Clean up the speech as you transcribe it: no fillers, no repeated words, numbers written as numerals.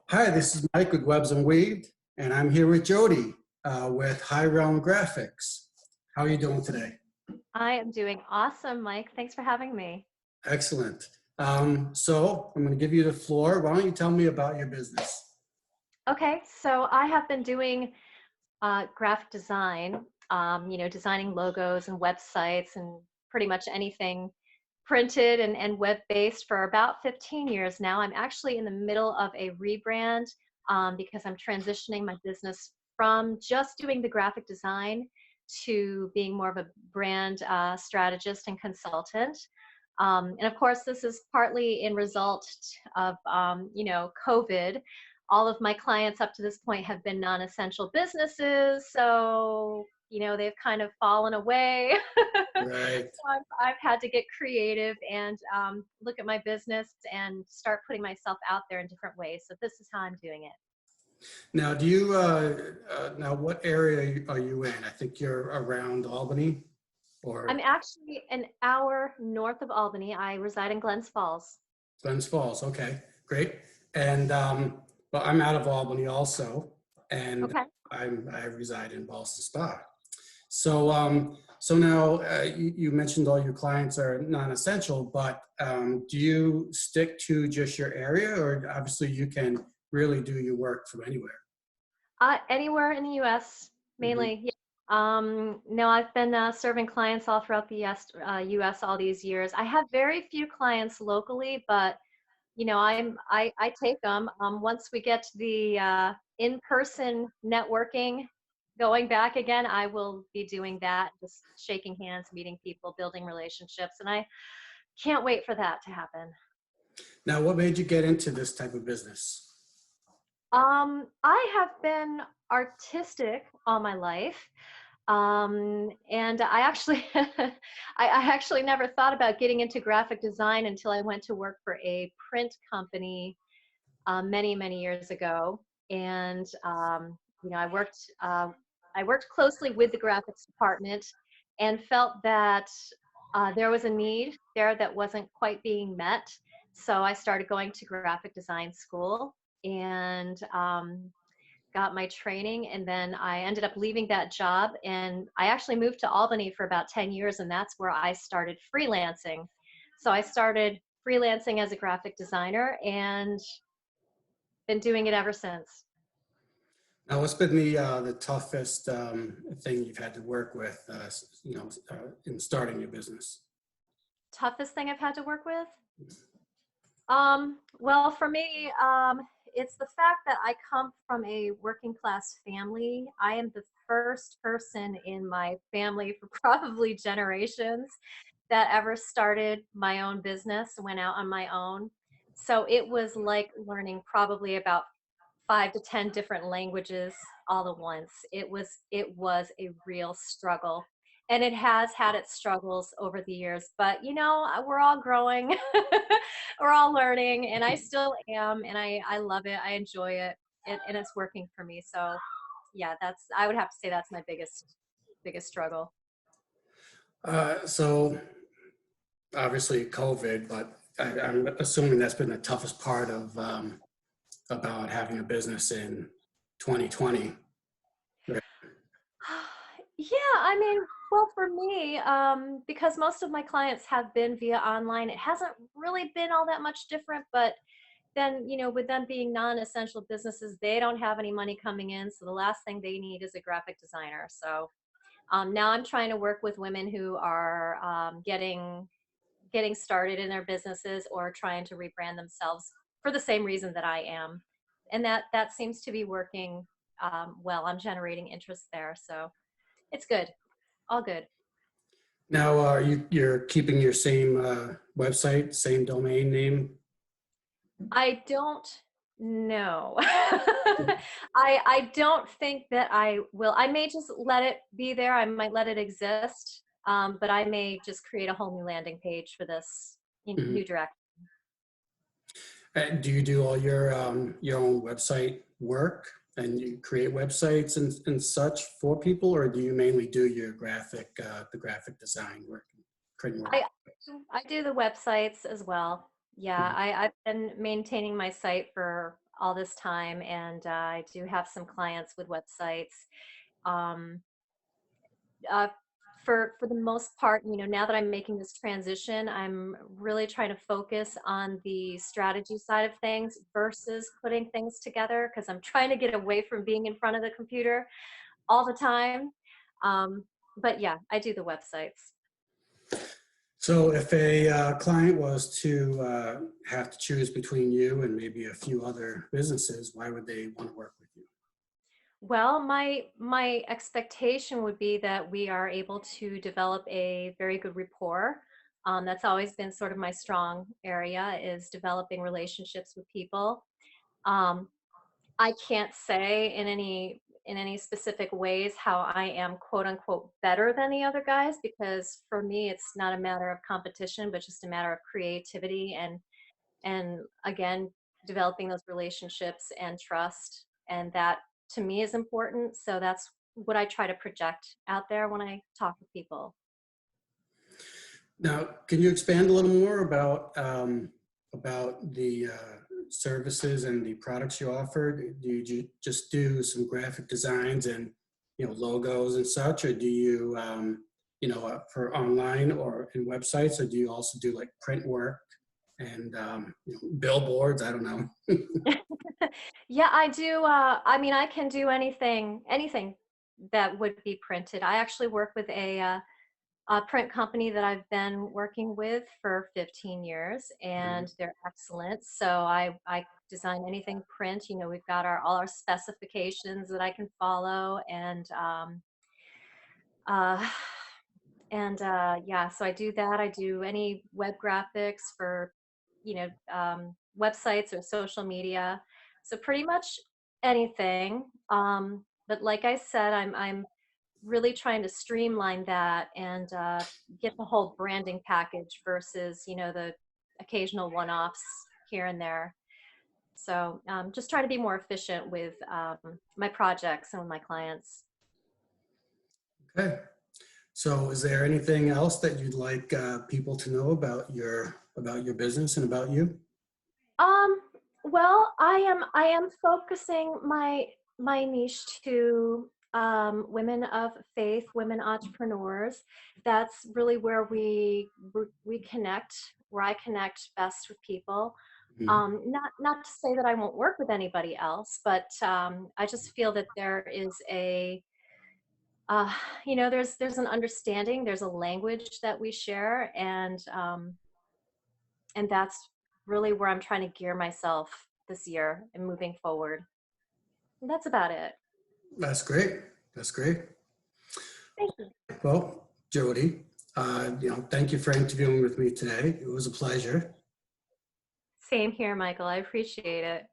Hi, this is Mike with Webs Unweaved, and I'm here with Jodi with High Realm Graphics. How are you doing today? I am doing awesome, Mike. Thanks for having me. Excellent. So I'm going to give you the floor. Why don't you tell me about your business? Okay, so I have been doing graphic design, designing logos and websites and pretty much anything printed and web-based for about 15 years now. I'm actually in the middle of a rebrand because I'm transitioning my business from just doing the graphic design to being more of a brand strategist and consultant. And of course, this is partly in result of, COVID. All of my clients up to this point have been non-essential businesses, so they've kind of fallen away. Right. So I've had to get creative and look at my business and start putting myself out there in different ways. So this is how I'm doing it. Now, now what area are you in? I think you're around Albany I'm or actually an hour north of Albany. I reside in Glens Falls. Glens Falls. Okay, great. And well, I'm out of Albany also, and Okay. I reside in Boston Spa. So now you mentioned all your clients are non-essential, but do you stick to just your area, or obviously you can really do your work from anywhere? Anywhere in the U.S., Mhm. mainly. Yeah. No, I've been serving clients all throughout the U.S. All these years. I have very few clients locally, but I take them. Once we get to the in-person networking going back again, I will be doing that, just shaking hands, meeting people, building relationships, and I can't wait for that to happen. Now, what made you get into this type of business? I have been artistic all my life. And I actually, I actually never thought about getting into graphic design until I went to work for a print company many, many years ago. And I worked closely with the graphics department and felt that there was a need there that wasn't quite being met. So I started going to graphic design school and got my training, and then I ended up leaving that job, and I actually moved to Albany for about 10 years, and that's where I started freelancing. So I started freelancing as a graphic designer and been doing it ever since. Now, what's been the toughest thing you've had to work with, in starting your business? Toughest thing I've had to work with? Well, for me, it's the fact that I come from a working class family. I am the first person in my family for probably generations that ever started my own business, went out on my own. So it was like learning probably about 5 to 10 different languages all at once. It was a real struggle. And it has had its struggles over the years, but we're all growing. We're all learning, and I still am, and I love it. I enjoy it, and it's working for me. So yeah, I would have to say that's my biggest struggle. So obviously COVID, but I'm assuming that's been the toughest part of about having a business in 2020. Right. Yeah, I mean, well, for me, because most of my clients have been via online, it hasn't really been all that much different. But then, with them being non-essential businesses, they don't have any money coming in. So the last thing they need is a graphic designer. So now I'm trying to work with women who are getting started in their businesses or trying to rebrand themselves for the same reason that I am, and that seems to be working well. I'm generating interest there, so it's good, all good. Now, you're keeping your same website, same domain name? I don't know. I don't think that I will. I may just let it be there. I might let it exist, but I may just create a whole new landing page for this Mhm. new direction. And do you do all your own website work and you create websites and such for people, or do you mainly do your the graphic design work, creating work? I I do the websites as well. Yeah, Mhm. I've been maintaining my site for all this time, and I do have some clients with websites. Um, uh, for the most part, now that I'm making this transition, I'm really trying to focus on the strategy side of things versus putting things together because I'm trying to get away from being in front of the computer all the time. Um, but yeah, I do the websites. So if a client was to have to choose between you and maybe a few other businesses, why would they want to work with you? Well, my expectation would be that we are able to develop a very good rapport. That's always been sort of my strong area is developing relationships with people. Um, I can't say in any specific ways how I am quote unquote better than the other guys because for me it's not a matter of competition but just a matter of creativity and again developing those relationships and trust and that to me is important so that's what I try to project out there when I talk with people. Now, can you expand a little more about the services and the products you offer? Do you just do some graphic designs and logos and such, or do you for online or in websites, or do you also do like print work and billboards? I don't know. Yeah, I do. I mean, I can do anything that would be printed. I actually work with a print company that I've been working with for 15 years, Mhm. and they're excellent. So I design anything print. We've got our all our specifications that I can follow, uh, yeah, so I do that. I do any web graphics for websites or social media. So pretty much anything. But like I said, I'm really trying to streamline that and get the whole branding package versus the occasional one-offs here and there. So just try to be more efficient with my projects and with my clients. Okay. So, is there anything else that you'd like people to know about your business and about you? Um, well, I am focusing my niche to women of faith, women entrepreneurs. That's really where we connect, where I connect best with people. Mhm. Not to say that I won't work with anybody else, but I just feel that there is uh, there's an understanding, there's a language that we share, and that's really where I'm trying to gear myself this year and moving forward. And that's about it. That's great. That's great. Thank you. Well, Jody, thank you for interviewing with me today. It was a pleasure. Same here, Michael. I appreciate it.